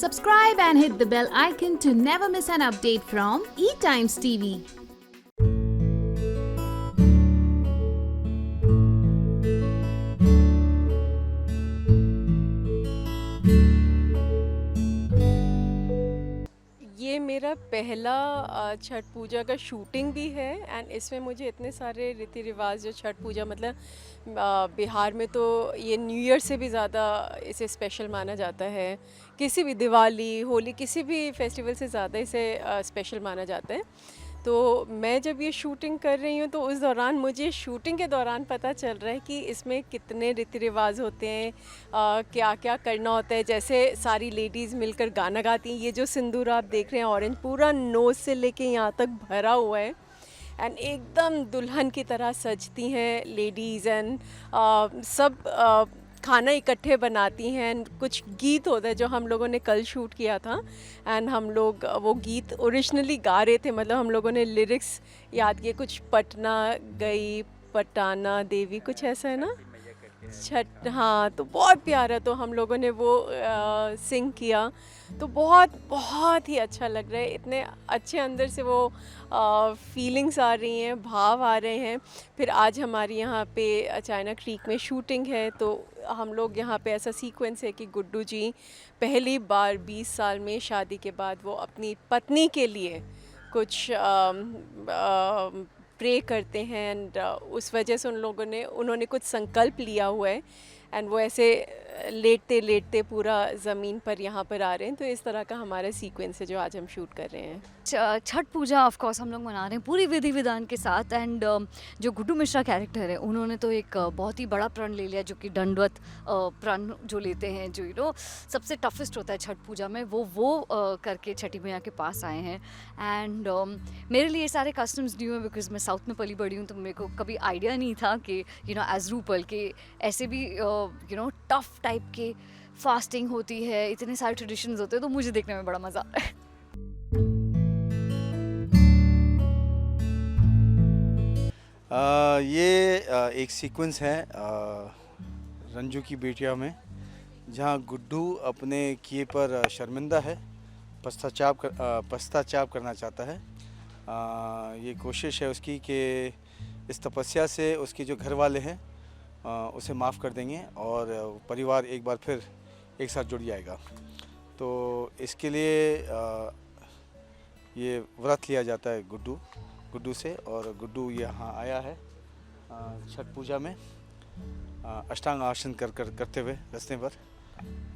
Subscribe and hit the bell icon to never miss an update from eTimes TV. ये मेरा पहला छठ पूजा का shooting भी है एंड इसमें मुझे इतने सारे रीति रिवाज जो छठ पूजा मतलब बिहार में तो ये न्यू ईयर से भी ज़्यादा इसे स्पेशल माना जाता है। किसी भी दिवाली होली किसी भी फेस्टिवल से ज़्यादा इसे स्पेशल माना जाता है। तो मैं जब ये शूटिंग कर रही हूँ तो उस दौरान मुझे शूटिंग के दौरान पता चल रहा है कि इसमें कितने रीति रिवाज होते हैं, क्या क्या करना होता है। जैसे सारी लेडीज़ मिलकर गाना गाती हैं। ये जो सिंदूर आप देख रहे हैं ऑरेंज पूरा नोज़ से लेके यहाँ तक भरा हुआ है एंड एकदम दुल्हन की तरह सजती हैं लेडीज़ एंड सब खाना इकट्ठे बनाती हैं। कुछ गीत होता है जो हम लोगों ने कल शूट किया था एंड हम लोग वो गीत ओरिजिनली गा रहे थे, मतलब हम लोगों ने लिरिक्स याद किए। कुछ पटना गई पटाना देवी कुछ ऐसा है ना छठ, हाँ तो बहुत प्यारा। तो हम लोगों ने वो सिंग किया तो बहुत बहुत ही अच्छा लग रहा है। इतने अच्छे अंदर से वो फीलिंग्स आ रही हैं, भाव आ रहे हैं। फिर आज हमारी यहाँ पे चाइना क्रीक में शूटिंग है तो हम लोग यहाँ पे ऐसा सीक्वेंस है कि गुड्डू जी पहली बार 20 साल में शादी के बाद वो अपनी पत्नी के लिए कुछ प्रे करते हैं एंड उस वजह से उन्होंने कुछ संकल्प लिया हुआ है एंड वो ऐसे लेटते लेटते पूरा ज़मीन पर यहाँ पर आ रहे हैं। तो इस तरह का हमारा सीक्वेंस है जो आज हम शूट कर रहे हैं। छठ पूजा ऑफ कोर्स हम लोग मना रहे हैं पूरी विधि विधान के साथ एंड जो गुड्डू मिश्रा कैरेक्टर है उन्होंने तो एक बहुत ही बड़ा प्रण ले लिया, जो कि दंडवत प्रण जो लेते हैं, जो सबसे टफेस्ट होता है छठ पूजा में, वो करके छठी मैया के पास आए हैं। एंड मेरे लिए सारे कस्टम्स न्यू है बिकॉज मैं साउथ में पली बड़ी हूँ, तो मेरे को कभी आइडिया नहीं था कि एज रूपल के ऐसे भी टफ टाइप के फास्टिंग होती है, इतने सारे ट्रेडिशंस होते हैं, तो मुझे देखने में बड़ा मज़ा आ रहा है। ये एक सीक्वेंस है रंजू की बेटिया में, जहाँ गुड्डू अपने किए पर शर्मिंदा है, पश्चाताप करना चाहता है। ये कोशिश है उसकी कि इस तपस्या से उसके जो घर वाले हैं उसे माफ़ कर देंगे और परिवार एक बार फिर एक साथ जुड़ जाएगा। तो इसके लिए ये व्रत लिया जाता है गुड्डू से, और गुड्डू यहाँ आया है छठ पूजा में अष्टांग आसन करते हुए रास्ते पर।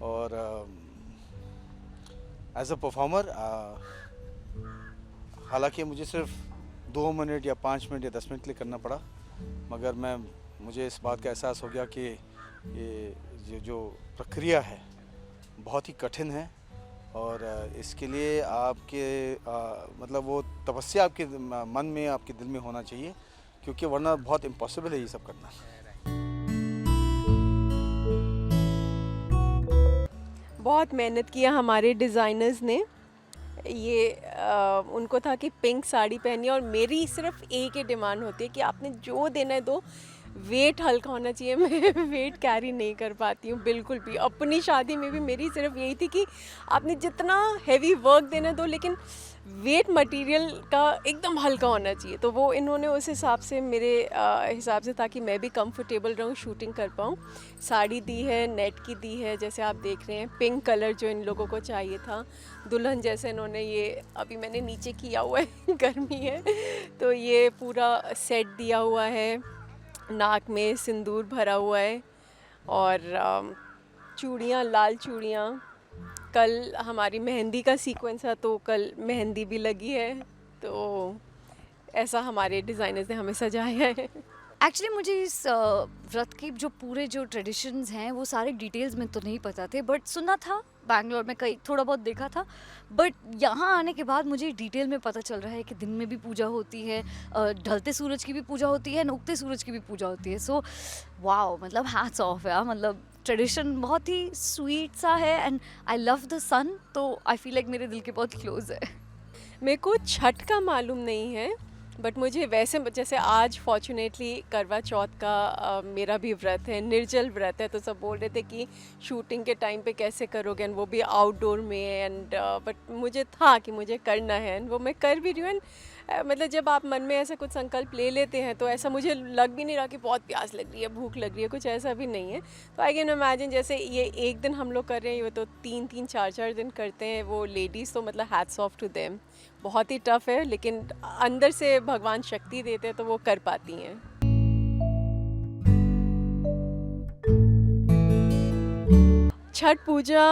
और एज अ परफॉर्मर हालांकि मुझे सिर्फ 2 मिनट या 5 मिनट या 10 मिनट के लिए करना पड़ा, मगर मुझे इस बात का एहसास हो गया कि ये जो प्रक्रिया है बहुत ही कठिन है और इसके लिए आपके मतलब वो तपस्या आपके मन में आपके दिल में होना चाहिए, क्योंकि वरना बहुत इम्पॉसिबल है ये सब करना। बहुत मेहनत किया हमारे डिज़ाइनर्स ने। ये उनको था कि पिंक साड़ी पहनी और मेरी सिर्फ एक ही डिमांड होती है कि आपने जो देना है दो, वेट हल्का होना चाहिए। मैं वेट कैरी नहीं कर पाती हूँ बिल्कुल भी। अपनी शादी में भी मेरी सिर्फ यही थी कि आपने जितना हैवी वर्क देना दो, लेकिन वेट मटेरियल का एकदम हल्का होना चाहिए। तो वो इन्होंने उस हिसाब से मेरे हिसाब से, ताकि मैं भी कंफर्टेबल रहूँ, शूटिंग कर पाऊँ, साड़ी दी है, नेट की दी है, जैसे आप देख रहे हैं, पिंक कलर जो इन लोगों को चाहिए था। दुल्हन जैसे इन्होंने ये अभी मैंने नीचे किया हुआ है गर्मी है तो ये पूरा सेट दिया हुआ है, नाक में सिंदूर भरा हुआ है और चूड़ियाँ, लाल चूड़ियाँ। कल हमारी मेहंदी का सीक्वेंस है तो कल मेहंदी भी लगी है। तो ऐसा हमारे डिज़ाइनर्स ने हमें सजाया है। एक्चुअली मुझे इस व्रत के जो ट्रेडिशंस हैं वो सारे डिटेल्स में तो नहीं पता थे, बट सुना था, बैंगलोर में कहीं थोड़ा बहुत देखा था, बट यहाँ आने के बाद मुझे डिटेल में पता चल रहा है कि दिन में भी पूजा होती है, ढलते सूरज की भी पूजा होती है, उगते सूरज की भी पूजा होती है। सो वाओ, मतलब हैट्स ऑफ यार, मतलब ट्रेडिशन बहुत ही स्वीट सा है एंड आई लव द सन, तो आई फील लाइक मेरे दिल के बहुत क्लोज है। मेरे को छठ का मालूम नहीं है, बट मुझे वैसे जैसे आज फॉर्चुनेटली करवा चौथ का मेरा भी व्रत है, निर्जल व्रत है, तो सब बोल रहे थे कि शूटिंग के टाइम पे कैसे करोगे, एंड वो भी आउटडोर में, एंड बट मुझे था कि मुझे करना है, एंड वो मैं कर भी रही हूँ। मतलब जब आप मन में ऐसा कुछ संकल्प ले लेते हैं तो ऐसा मुझे लग भी नहीं रहा कि बहुत प्यास लग रही है, भूख लग रही है, कुछ ऐसा भी नहीं है। तो आई कैन इमेजिन जैसे ये एक दिन हम लोग कर रहे हैं, ये तो 3-3 4-4 दिन करते हैं वो लेडीज़, तो मतलब हैट्स ऑफ टू देम। बहुत ही टफ है, लेकिन अंदर से भगवान शक्ति देते हैं तो वो कर पाती हैं। छठ पूजा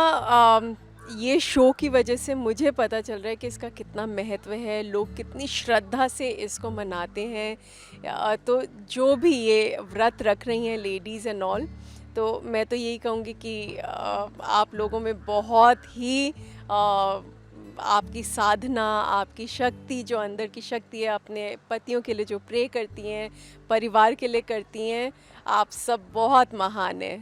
ये शो की वजह से मुझे पता चल रहा है कि इसका कितना महत्व है, लोग कितनी श्रद्धा से इसको मनाते हैं। तो जो भी ये व्रत रख रही हैं लेडीज़ एंड ऑल, तो मैं तो यही कहूँगी कि आप लोगों में बहुत ही आपकी साधना, आपकी शक्ति, जो अंदर की शक्ति है, अपने पतियों के लिए जो प्रे करती हैं, परिवार के लिए करती हैं, आप सब बहुत महान हैं।